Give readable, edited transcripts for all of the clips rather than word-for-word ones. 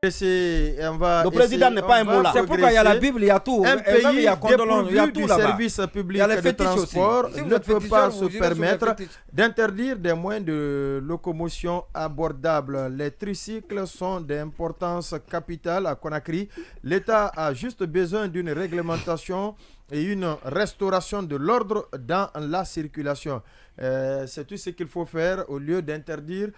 Le président n'est pas un mola. C'est pourquoi il y a la Bible, il y a tout. Un pays il y a dépourvu il y a tout du là-bas. service public de transport ne peut pas se permettre d'interdire des moyens de locomotion abordables. Les tricycles sont d'importance capitale à Conakry. L'État a juste besoin d'une réglementation et une restauration de l'ordre dans la circulation. C'est tout ce qu'il faut faire au lieu d'interdire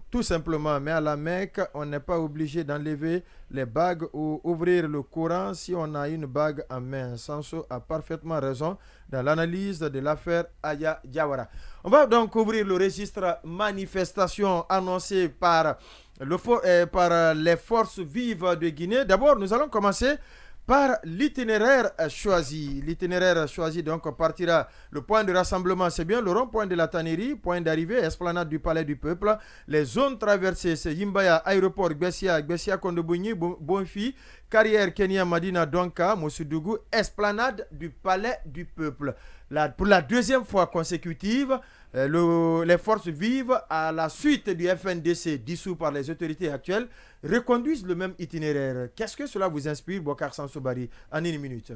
tout simplement. Mais à la Mecque, on n'est pas obligé d'enlever les bagues ou ouvrir le Coran si on a une bague en main. Sanso a parfaitement raison dans l'analyse de l'affaire Aya Diawara. On va donc ouvrir le registre manifestation annoncé par les forces vives de Guinée. D'abord, nous allons commencer par l'itinéraire choisi. L'itinéraire choisi donc partira. Le point de rassemblement, c'est bien le rond-point de la Tannerie, point d'arrivée, esplanade du Palais du Peuple. Les zones traversées, c'est Yimbaya, aéroport, Gbessia Kondobougni, Bonfi, Carrière, Kenya, Madina, Donka, Mossoudougu, esplanade du Palais du Peuple. Pour la deuxième fois consécutive, les forces vives, à la suite du FNDC dissous par les autorités actuelles, reconduisent le même itinéraire. Qu'est-ce que cela vous inspire, Bokar Sansobari, en une minute?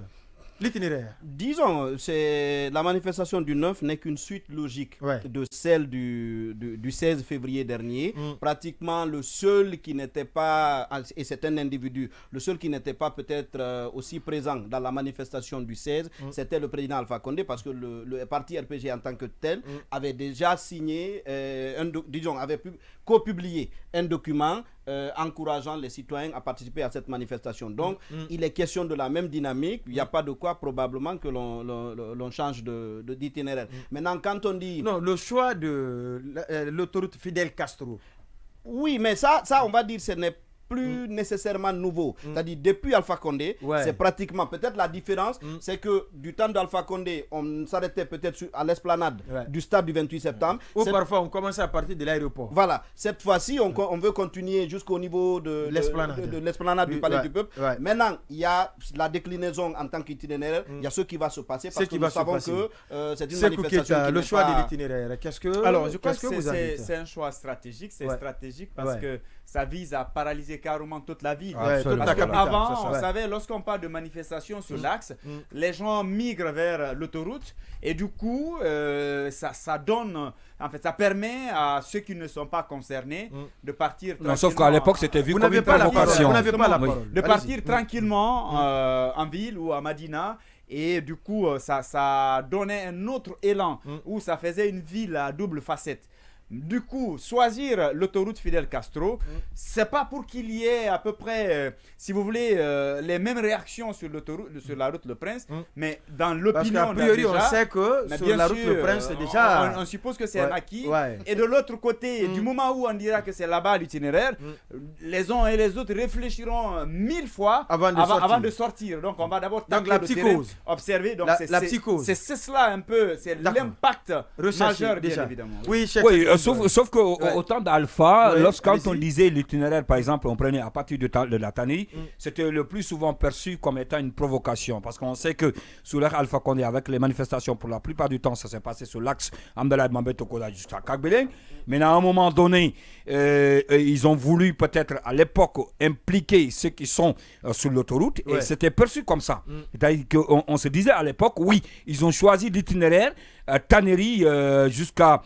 L'itinéraire. Disons, la manifestation du 9 n'est qu'une suite logique de celle du 16 février dernier. Pratiquement le seul qui n'était pas, et c'est un individu, le seul qui n'était pas peut-être aussi présent dans la manifestation du 16, c'était le président Alpha Condé, parce que le parti RPG en tant que tel avait déjà signé, avait co-publié un document encourageant les citoyens à participer à cette manifestation. Donc, il est question de la même dynamique. Il n'y a pas de quoi probablement que l'on change d'itinéraire. Maintenant, quand on dit... Non, le choix de l'autoroute Fidel Castro. Oui, mais ça on va dire, ce n'est plus nécessairement nouveau. C'est-à-dire, depuis Alpha Condé, c'est pratiquement, peut-être la différence, c'est que du temps d'Alpha Condé, on s'arrêtait peut-être à l'esplanade du stade du 28 septembre. Ou parfois, on commençait à partir de l'aéroport. Voilà. Cette fois-ci, on veut continuer jusqu'au niveau de l'esplanade du Palais du Peuple. Maintenant, il y a la déclinaison en tant qu'itinéraire. Il y a ce qui va se passer parce que nous savons que c'est une manifestation qui le choix de l'itinéraire. Alors, je crois que c'est un choix stratégique. C'est stratégique parce que ça vise à paralyser carrément toute la ville. Parce qu'avant, on savait, lorsqu'on parle de manifestation sur l'axe, les gens migrent vers l'autoroute et du coup, ça donne, en fait, ça permet à ceux qui ne sont pas concernés de partir. Non, sauf qu'à l'époque, c'était vu comme une provocation. Vous n'avez pas la parole. De partir tranquillement en ville ou à Madina. Et du coup, ça donnait un autre élan où ça faisait une ville à double facette. Du coup, choisir l'autoroute Fidel Castro, c'est pas pour qu'il y ait à peu près, si vous voulez, les mêmes réactions sur l'autoroute, sur la route Le Prince, mais dans l'opinion, parce qu'a priori, on sait que sur la route Le Prince, c'est déjà... On suppose que c'est un acquis. Et de l'autre côté, du moment où on dira que c'est là-bas l'itinéraire, les uns et les autres réfléchiront 1000 fois avant de sortir. Donc, on va d'abord la psychose. Observer. Donc, la psychose. C'est cela un peu, c'est l'impact majeur, bien évidemment. Oui, sauf qu'au temps d'Alpha, quand on disait l'itinéraire, par exemple, on prenait à partir de la Tannerie, c'était le plus souvent perçu comme étant une provocation. Parce qu'on sait que sous l'ère Alpha Condé, avec les manifestations, pour la plupart du temps, ça s'est passé sur l'axe Amdala Mambé Tokola jusqu'à Kagbeleng. Mais à un moment donné, ils ont voulu peut-être à l'époque impliquer ceux qui sont sur l'autoroute et c'était perçu comme ça. C'est-à-dire qu'on se disait à l'époque, oui, ils ont choisi l'itinéraire Tannerie jusqu'à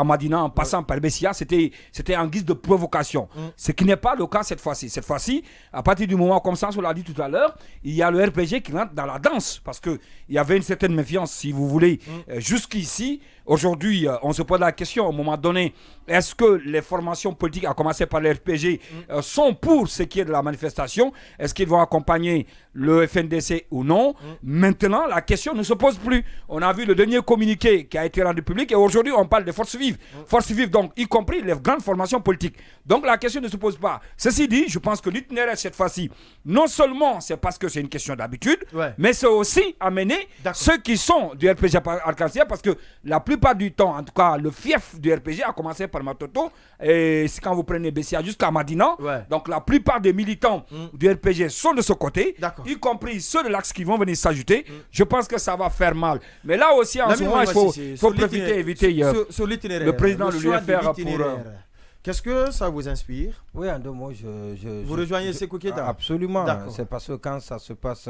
Madina en passant par Bessia, c'était en guise de provocation. Ce qui n'est pas le cas cette fois-ci. Cette fois-ci, à partir du moment comme ça, on l'a dit tout à l'heure, il y a le RPG qui rentre dans la danse parce qu'il y avait une certaine méfiance, si vous voulez, jusqu'ici. Aujourd'hui, on se pose la question, à un moment donné, est-ce que les formations politiques, à commencer par le RPG, sont pour ce qui est de la manifestation? Est-ce qu'ils vont accompagner le FNDC ou non? Maintenant, la question ne se pose plus. On a vu le dernier communiqué qui a été rendu public et aujourd'hui, on parle de forces vives. Forces vives, donc, y compris les grandes formations politiques. Donc, la question ne se pose pas. Ceci dit, je pense que l'itinéraire, cette fois-ci, non seulement c'est parce que c'est une question d'habitude, mais c'est aussi amener ceux qui sont du RPG Arc-en-Ciel parce que la plupart du temps, en tout cas, le fief du RPG a commencé par Matoto et c'est quand vous prenez Bessia jusqu'à Madina. Donc, la plupart des militants du RPG sont de ce côté, y compris ceux de l'axe qui vont venir s'ajouter. Je pense que ça va faire mal. Mais là aussi, en ce moment, il faut profiter, éviter sur le président de l'UFR pour... Qu'est-ce que ça vous inspire? Oui, en 2 mots, vous rejoignez Sékou Keita? Absolument. C'est parce que quand ça se passe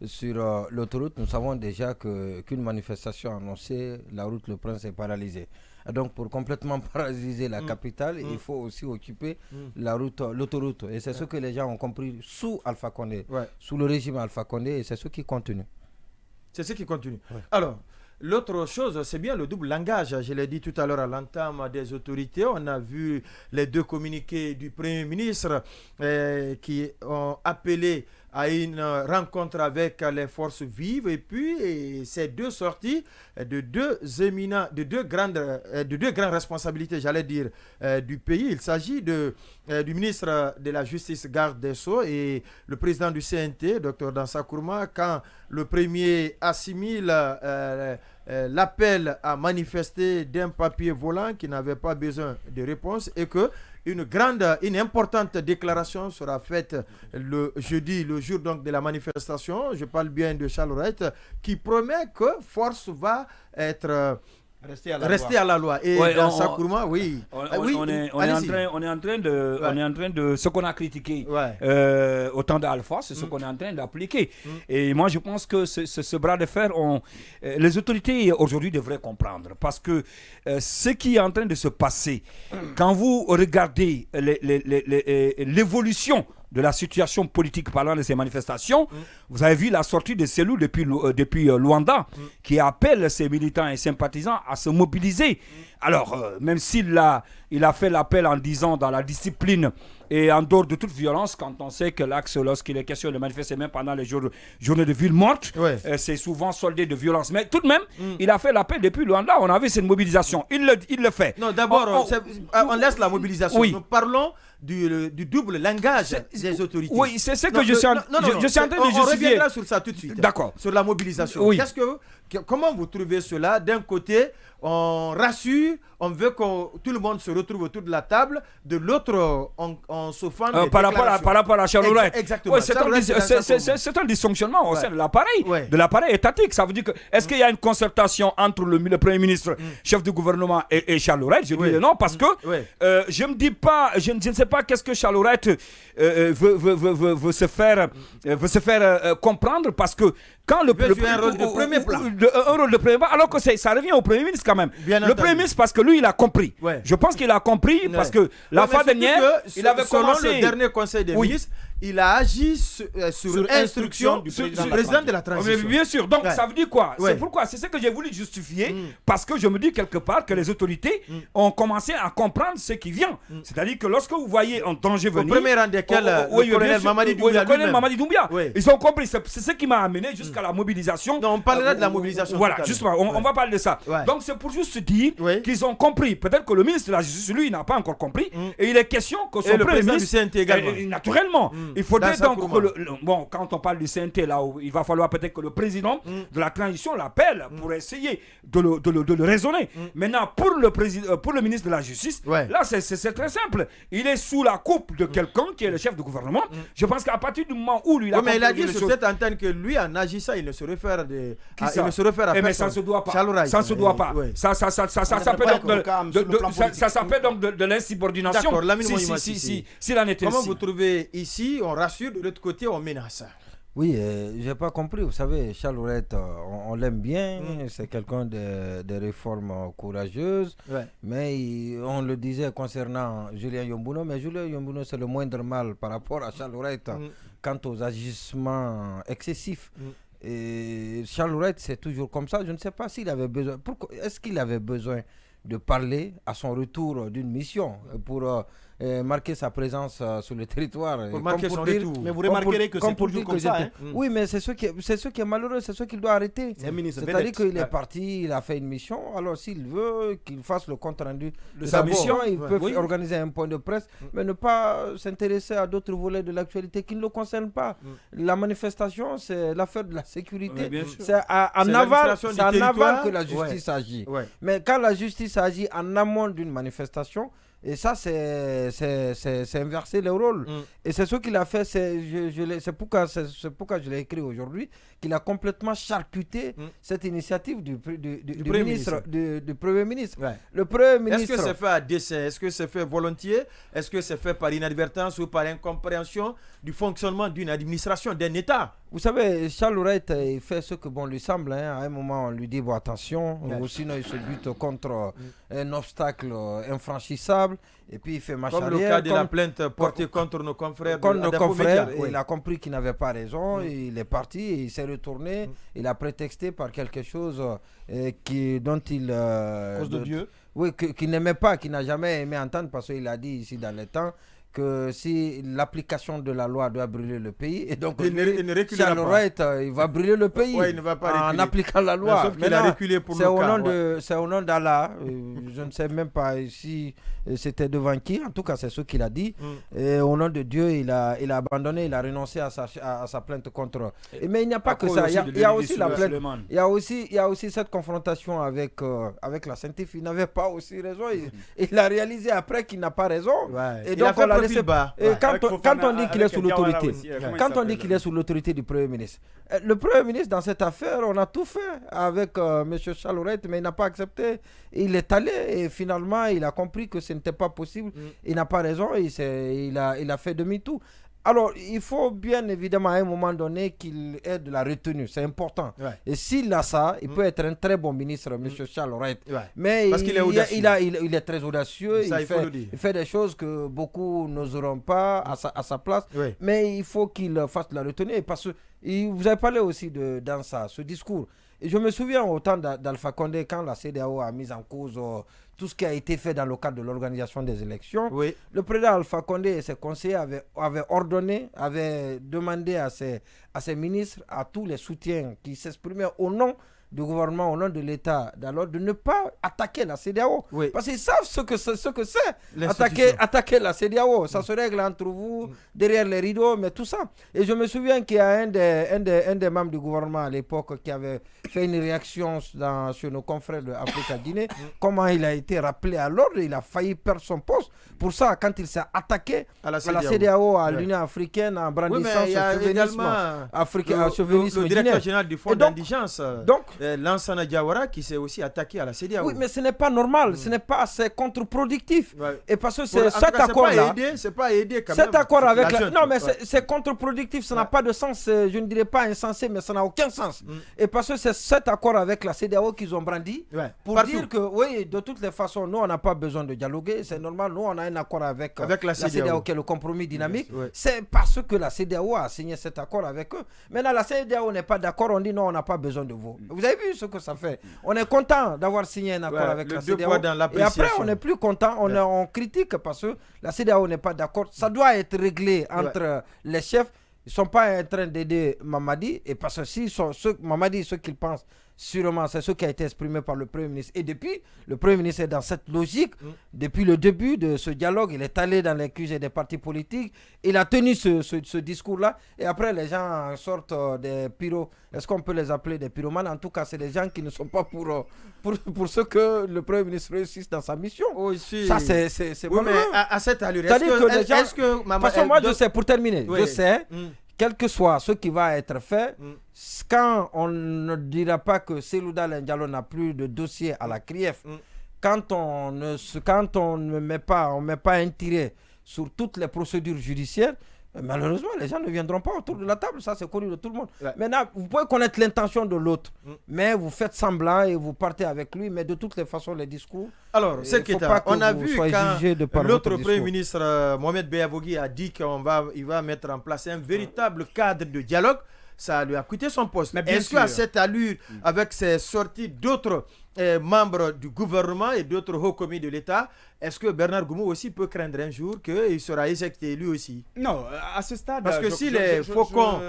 sur l'autoroute, nous savons déjà qu'une manifestation annoncée, la route Le Prince est paralysée. Et donc, pour complètement paralyser la capitale, il faut aussi occuper l'autoroute. Et c'est ce que les gens ont compris sous Alpha Condé, sous le régime Alpha Condé, et c'est ce qui continue. C'est ce qui continue. Alors, l'autre chose, c'est bien le double langage. Je l'ai dit tout à l'heure à l'entame des autorités. On a vu les 2 communiqués du Premier ministre qui ont appelé à une rencontre avec les forces vives, et puis ces 2 sorties de deux grandes responsabilités, j'allais dire, du pays. Il s'agit du ministre de la Justice, garde des Sceaux, et le président du CNT, Dr Dansa Kourma, quand le premier assimile l'appel à manifester d'un papier volant qui n'avait pas besoin de réponse, et que une importante déclaration sera faite le jeudi, le jour donc de la manifestation. Je parle bien de Charles Wright, qui promet que force va être rester à la loi. Et dans Sakourma, oui. On est en train de ce qu'on a critiqué au temps d'Alpha, c'est ce qu'on est en train d'appliquer. Et moi, je pense que ce bras de fer, les autorités aujourd'hui devraient comprendre. Parce que ce qui est en train de se passer, quand vous regardez l'évolution de la situation politique parlant de ces manifestations, vous avez vu la sortie de Cellou depuis Luanda, qui appelle ses militants et sympathisants à se mobiliser. Alors, même s'il a fait l'appel en disant dans la discipline et en dehors de toute violence, quand on sait que l'axe, lorsqu'il est question de manifester, même pendant les journées de ville morte, c'est souvent soldé de violence. Mais tout de même, il a fait l'appel depuis Luanda. On avait cette mobilisation. Il le fait. Non, d'abord, on laisse la mobilisation. Oui. Nous parlons du double langage des autorités. Oui, c'est ce que je suis en train de justifier. On reviendra sur ça tout de suite. D'accord. Sur la mobilisation. Oui. Comment vous trouvez cela? D'un côté, on rassure, on veut que tout le monde se retrouve autour de la table. De l'autre, on se fend par rapport à Charles Wright. Exactement. Ouais, c'est un dysfonctionnement au sein de l'appareil étatique. Ça veut dire que, est-ce qu'il y a une concertation entre le Premier ministre, chef du gouvernement, et Charles Wright? Je dis non, parce que je ne dis pas, je ne sais pas qu'est-ce que Charles Wright veut se faire comprendre, parce que quand un rôle de premier plan, alors que ça revient au Premier ministre quand même. Le Premier ministre, parce que lui, il a compris. Je pense qu'il a compris, parce que la fois dernière, il avait commencé. Selon le dernier conseil des ministres, il a agi sur instruction du président de la transition. Mais bien sûr. Donc, ça veut dire quoi? C'est pourquoi, c'est ce que j'ai voulu justifier, parce que je me dis quelque part que les autorités ont commencé à comprendre ce qui vient. C'est-à-dire que lorsque vous voyez un danger venir, au premier rang desquels le colonel Mamadi Doumbia, ils ont compris. C'est ce qui m'a amené jusqu'à la mobilisation. Non, on parlera de la mobilisation. Voilà, justement, on va parler de ça. Donc, c'est pour juste dire qu'ils ont compris. Peut-être que le ministre de la Justice, lui, n'a pas encore compris. Et il est question que son Premier ministre, naturellement, il faudrait donc que quand on parle du CNT, là où il va falloir peut-être que le président de la transition l'appelle pour essayer de le raisonner. Maintenant, pour le ministre de la Justice, là, c'est très simple. Il est sous la coupe de quelqu'un qui est le chef du gouvernement. Je pense qu'à partir du moment où lui, il a mais il a dit sur cette antenne que lui, en agissant, il ne se réfère à personne. Mais ça ne se doit pas. Ça ne se doit pas. Ça s'appelle donc de l'insubordination. D'accord, s'il en était ainsi. Comment vous trouvez ici, on rassure, de l'autre côté, on menace? Oui, j'ai pas compris. Vous savez, Charles Wright, on l'aime bien. C'est quelqu'un de réformes courageuses. Mais on le disait concernant Julien Yombuno. Mais Julien Yombuno, c'est le moindre mal par rapport à Charles Wright quant aux agissements excessifs. Et Charles Wright, c'est toujours comme ça. Je ne sais pas s'il avait besoin. Est-ce qu'il avait besoin de parler à son retour d'une mission pour marquer sa présence sur le territoire? Pour marquer son retour. Mais vous remarquerez que c'est toujours comme ça. Oui, mais c'est ce qui est malheureux, c'est ce qu'il doit arrêter. C'est-à-dire qu'il est parti, il a fait une mission. Alors s'il veut qu'il fasse le compte rendu de sa mission, il peut organiser un point de presse, mais ne pas s'intéresser à d'autres volets de l'actualité qui ne le concernent pas. La manifestation, c'est l'affaire de la sécurité. C'est en aval que la justice agit. Mais quand la justice agit en amont d'une manifestation, Et ça, c'est inverser les rôles. Et c'est ce qu'il a fait. C'est pourquoi je l'ai écrit aujourd'hui, qu'il a complètement charcuté cette initiative du Premier ministre. Ouais. Le Premier ministre. Est-ce que c'est fait à dessein? Est-ce que c'est fait volontiers? Est-ce que c'est fait par inadvertance ou par incompréhension du fonctionnement d'une administration, d'un État? Vous savez, Charles Laurette, il fait ce que bon lui semble. À un moment, on lui dit bon, attention, ou sinon il se bute contre un obstacle infranchissable. Et puis il fait marche arrière. Comme le cas de la plainte portée contre nos confrères. Il a compris qu'il n'avait pas raison. Il est parti, et il s'est retourné. Il a prétexté par quelque chose dont il... cause de Dieu. Oui, qu'il n'aimait pas, qu'il n'a jamais aimé entendre, parce qu'il a dit ici dans les temps que si l'application de la loi doit brûler le pays, et donc Charles Wright, il va brûler le pays il ne va pas en appliquant la loi. Sauf qu'il a reculé pour le cas. C'est au nom d'Allah. Je ne sais même pas si c'était devant qui. En tout cas, c'est ce qu'il a dit. Et au nom de Dieu, il a abandonné, il a renoncé à sa plainte contre. Mais il n'y a pas que ça. Il y a aussi la plainte. Il y a aussi cette confrontation avec la scientifique. Il n'avait pas aussi raison. Il a réalisé après qu'il n'a pas raison. Et donc on l'a laissé bas. Quand on dit qu'il est sous l'autorité, quand on dit qu'il est sous l'autorité du Premier ministre, le Premier ministre dans cette affaire, on a tout fait avec M. Charles Laurette, mais il n'a pas accepté. Il est allé et finalement il a compris que ce n'était pas possible. Il n'a pas raison et il a fait demi-tour. Alors, il faut bien évidemment à un moment donné qu'il ait de la retenue, c'est important. Et s'il a ça, il peut être un très bon ministre, M. Charles Laurette. Mais parce qu'il est audacieux. Il est très audacieux, il fait des choses que beaucoup n'oseront pas à sa place. Mais il faut qu'il fasse de la retenue. Parce que vous avez parlé aussi dans ce discours. Et je me souviens au temps d'Alpha Condé, quand la CEDEAO a mis en cause tout ce qui a été fait dans le cadre de l'organisation des élections. Le président Alpha Condé et ses conseillers avaient demandé à ses ministres, à tous les soutiens qui s'exprimaient au nom du gouvernement, au nom de l'État, de ne pas attaquer la CEDEAO. Parce qu'ils savent ce que c'est. Attaquer la CEDEAO. Ça se règle entre vous, derrière les rideaux, mais tout ça. Et je me souviens qu'il y a un des membres du gouvernement à l'époque qui avait fait une réaction sur nos confrères de Afrique-Guinée, comment il a été rappelé à l'ordre, il a failli perdre son poste. Pour ça, quand il s'est attaqué à la CEDEAO, à l'Union africaine, en brandissant ce chauvinisme le directeur général du Fonds d'indigence. Lansana Diawara qui s'est aussi attaqué à la CEDEAO. Oui, mais ce n'est pas normal, c'est contre-productif. Et parce que cet accord-là, c'est pas aidé quand cet accord avec non, mais c'est contre-productif, ça n'a pas de sens, je ne dirais pas insensé, mais ça n'a aucun sens. Et parce que c'est cet accord avec la CEDEAO qu'ils ont brandi pour dire que oui, de toutes les façons, nous on n'a pas besoin de dialoguer, c'est normal, nous on a un accord avec la CEDEAO qui est le compromis dynamique. C'est parce que la CEDEAO a signé cet accord avec eux. Maintenant la CEDEAO n'est pas d'accord, on dit non, on n'a pas besoin de vous. Vous avez vu ce que ça fait? On est content d'avoir signé un accord avec la CEDEAO. Et après, on n'est plus content, on critique parce que la CEDEAO n'est pas d'accord. Ça doit être réglé entre les chefs. Ils ne sont pas en train d'aider Mamadi. Et parce que Mamadi, ce qu'il pense, sûrement, c'est ce qui a été exprimé par le Premier ministre. Et depuis, le Premier ministre est dans cette logique. Depuis le début de ce dialogue, il est allé dans les QG des partis politiques. Il a tenu ce discours-là. Et après, les gens sortent des pyros. Est-ce qu'on peut les appeler des pyromanes? En tout cas, c'est des gens qui ne sont pas pour ce que le Premier ministre réussisse dans sa mission. Ça, c'est bon. Mais à cette allure, est-ce que parce que moi, je sais, pour terminer, je sais... Quel que soit ce qui va être fait, quand on ne dira pas que Selouda Diallo n'a plus de dossier à la CRIEF, quand on ne met pas un tiret sur toutes les procédures judiciaires, malheureusement, les gens ne viendront pas autour de la table. Ça, c'est connu de tout le monde. Maintenant, vous pouvez connaître l'intention de l'autre, mais vous faites semblant et vous partez avec lui. Mais de toutes les façons, les discours... Alors, on a vu quand l'autre Premier ministre, Mohamed Beyavogui, a dit qu'il va mettre en place un véritable cadre de dialogue. Ça lui a coûté son poste. Est-ce qu'à cette allure, avec ces sorties d'autres membres du gouvernement et d'autres hauts commis de l'État, est-ce que Bernard Goumou aussi peut craindre un jour qu'il sera éjecté lui aussi? Non, à ce stade... Parce que si les faucons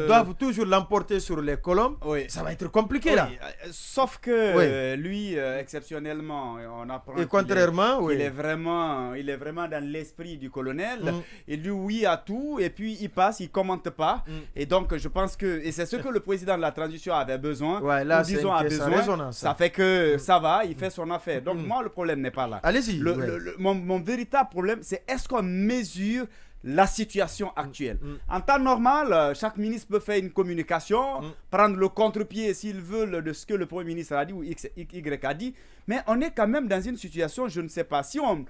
doivent toujours l'emporter sur les colombes, ça va être compliqué là. Sauf que lui, exceptionnellement, on apprend qu'il est vraiment dans l'esprit du colonel. Il dit oui à tout et puis il passe, il ne commente pas. Et donc je pense que... Et c'est ce que le président de la transition avait besoin. Là, disons, a besoin. Ça fait que que ça va, il fait son affaire. Donc moi, le problème n'est pas là. Allez-y. Mon véritable problème, c'est est-ce qu'on mesure la situation actuelle. En temps normal, chaque ministre peut faire une communication, prendre le contre-pied s'ils veulent de ce que le Premier ministre a dit ou Y a dit. Mais on est quand même dans une situation, je ne sais pas, si on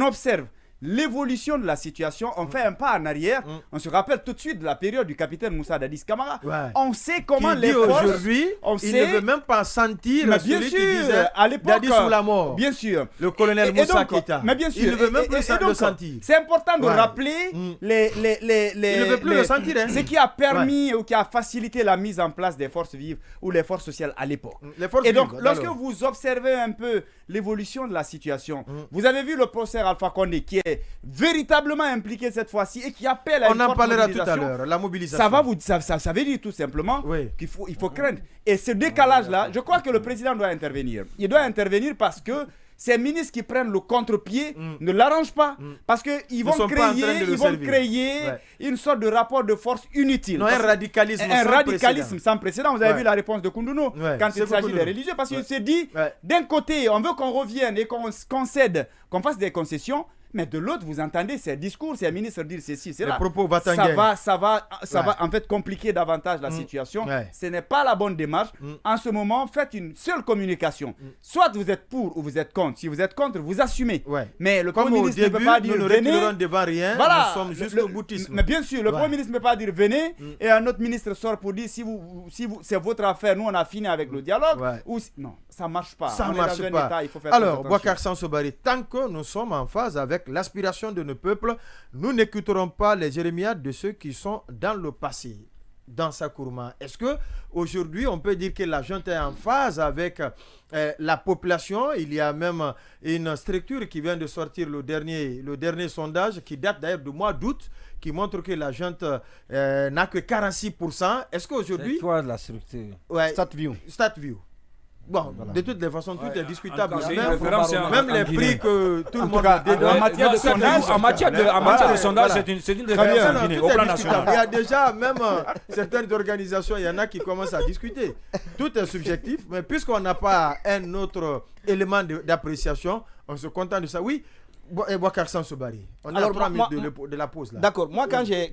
observe l'évolution de la situation, on fait un pas en arrière. On se rappelle tout de suite de la période du capitaine Moussa Dadis Camara. On sait comment les forces... Aujourd'hui, il ne veut même pas sentir bien sûr, qui disait à l'époque, Dadis sous la mort. Bien sûr. Le colonel Moussa Keita. Mais bien sûr. Il ne veut même plus le sentir. C'est important de rappeler il ne veut plus le sentir. Ce qui a permis ou qui a facilité la mise en place des forces vives ou les forces sociales à l'époque. Et donc, lorsque vous observez un peu l'évolution de la situation, vous avez vu le professeur Alpha Condé qui est véritablement impliqué cette fois-ci et qui appelle à une forte mobilisation. On en parlera tout à l'heure, la mobilisation. Ça veut dire tout simplement qu'il faut craindre. Et ce décalage-là, je crois que le président doit intervenir. Il doit intervenir parce que ces ministres qui prennent le contre-pied ne l'arrangent pas. Parce qu'ils vont créer une sorte de rapport de force inutile. Non, un radicalisme sans précédent. Vous avez vu la réponse de Koundounou quand il s'agit des religieux. Parce qu'il s'est dit, d'un côté, on veut qu'on revienne et qu'on concède, qu'on fasse des concessions. Mais de l'autre, vous entendez ces discours, ces ministres dire ceci, c'est là. Les propos ça va en fait compliquer davantage la situation. Ce n'est pas la bonne démarche. En ce moment, faites une seule communication. Soit vous êtes pour ou vous êtes contre. Si vous êtes contre, vous assumez. Mais le Premier ministre ne peut pas dire venez. Nous ne devant rien, nous sommes juste au boutisme. Mais bien sûr, le Premier ministre ne peut pas dire venez et un autre ministre sort pour dire si c'est votre affaire, nous on a fini avec le dialogue. Non, ça ne marche pas. Ça ne marche pas. État, il faut faire alors, Boubacar Sanssobari, tant que nous sommes en phase avec l'aspiration de nos peuples, nous n'écouterons pas les jérémiades de ceux qui sont dans le passé. Dans sa Kourouma, est-ce que aujourd'hui on peut dire que la junte est en phase avec la population? Il y a même une structure qui vient de sortir le dernier sondage qui date d'ailleurs du mois d'août qui montre que la junte n'a que 46%. Est-ce qu'aujourd'hui... C'est quoi la structure? StatView. Bon, de toutes les façons, tout est discutable. Même les prix que tout le monde a en matière de sondage, c'est une référence en Guinée, au plan national. Il y a déjà même certaines organisations, il y en a qui commencent à discuter. Tout est subjectif, mais puisqu'on n'a pas un autre élément d'appréciation, on se contente de ça. Oui, Boubacar Sanssobari, on a 3 minutes de la pause là. D'accord, moi quand j'ai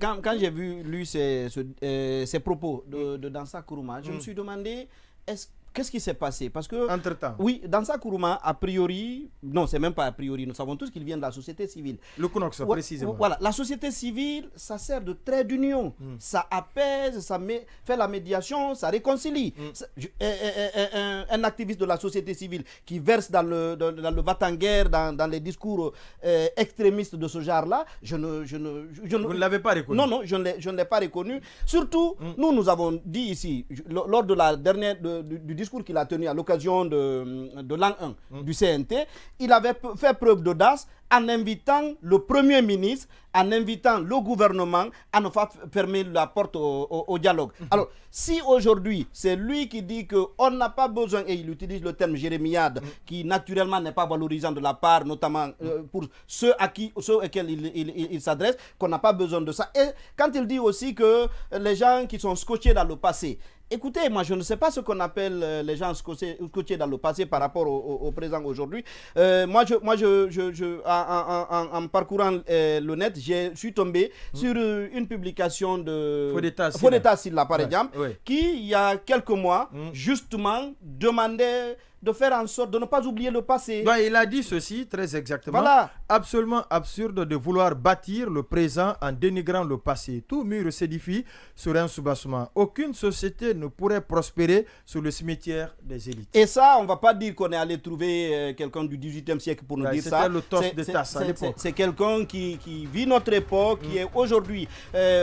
lu ces propos de Dansa Kourouma, je me suis demandé, qu'est-ce qui s'est passé? Parce que, entre-temps. Oui, Dansa Kourouma, a priori, non, c'est même pas a priori, nous savons tous qu'il vient de la société civile. Le Kounox, précisément. Voilà, la société civile, ça sert de trait d'union. Ça apaise, ça fait la médiation, ça réconcilie. Un activiste de la société civile qui verse dans le va-t-en-guerre, dans les discours extrémistes de ce genre-là, vous ne l'avez pas reconnu? Non, je ne l'ai pas reconnu. Surtout, nous avons dit ici, lors de la dernière, du discours qu'il a tenu à l'occasion de l'an 1 du CNT, il avait fait preuve d'audace en invitant le Premier ministre, en invitant le gouvernement à ne pas fermer la porte au dialogue. Alors, si aujourd'hui, c'est lui qui dit qu'on n'a pas besoin, et il utilise le terme jérémiade, qui naturellement n'est pas valorisant de la part, notamment pour ceux auxquels il s'adresse, qu'on n'a pas besoin de ça. Et quand il dit aussi que les gens qui sont scotchés dans le passé, écoutez, moi je ne sais pas ce qu'on appelle les gens scotchés dans le passé par rapport au présent aujourd'hui. En parcourant le net, je suis tombé sur une publication de Fodeta Silla, par exemple, qui, il y a quelques mois, justement, demandait de faire en sorte de ne pas oublier le passé. Donc, il a dit ceci très exactement. Voilà. Absolument absurde de vouloir bâtir le présent en dénigrant le passé. Tout mur s'édifie sur un soubassement. Aucune société ne pourrait prospérer sur le cimetière des élites. Et ça, on ne va pas dire qu'on est allé trouver quelqu'un du 18e siècle pour nous dire ça. C'était le toss de tasse à l'époque. C'est quelqu'un qui vit notre époque, qui est aujourd'hui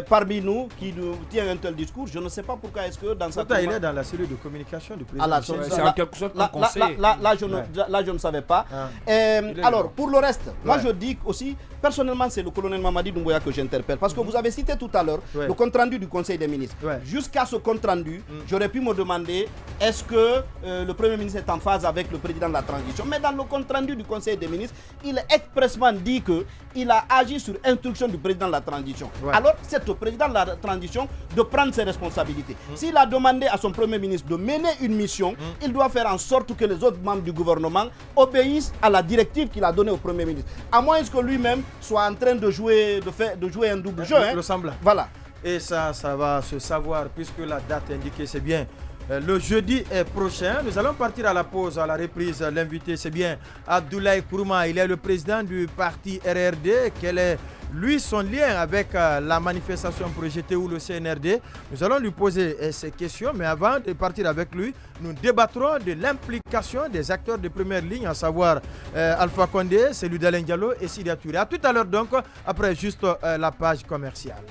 parmi nous, qui nous tient un tel discours. Je ne sais pas pourquoi est-ce que dans sa... Il est dans la cellule de communication du président. C'est en quelque sorte un conseil. Là, je ne savais pas. Alors, pour le reste, moi je dis aussi, Personnellement, c'est le colonel Mamadi Doumbouya que j'interpelle. Parce que vous avez cité tout à l'heure le compte-rendu du Conseil des ministres. Jusqu'à ce compte-rendu, j'aurais pu me demander est-ce que le Premier ministre est en phase avec le président de la transition. Mais dans le compte-rendu du Conseil des ministres, il est expressément dit qu'il a agi sur instruction du président de la transition. Alors, c'est au président de la transition de prendre ses responsabilités. S'il a demandé à son Premier ministre de mener une mission, il doit faire en sorte que les autres membres du gouvernement obéissent à la directive qu'il a donnée au Premier ministre. À moins que lui-même soit en train de jouer un double jeu. Le semblant. Voilà. Et ça va se savoir puisque la date indiquée, c'est bien. Le jeudi prochain, nous allons partir à la pause, à la reprise. L'invité, c'est bien Abdoulaye Kourouma. Il est le président du parti RRD. Quel est, lui, son lien avec la manifestation projetée ou le CNRD? Nous allons lui poser ces questions. Mais avant de partir avec lui, nous débattrons de l'implication des acteurs de première ligne, à savoir Alpha Condé, Cellou Dalein Diallo et Sidya Touré. A tout à l'heure donc, après juste la page commerciale.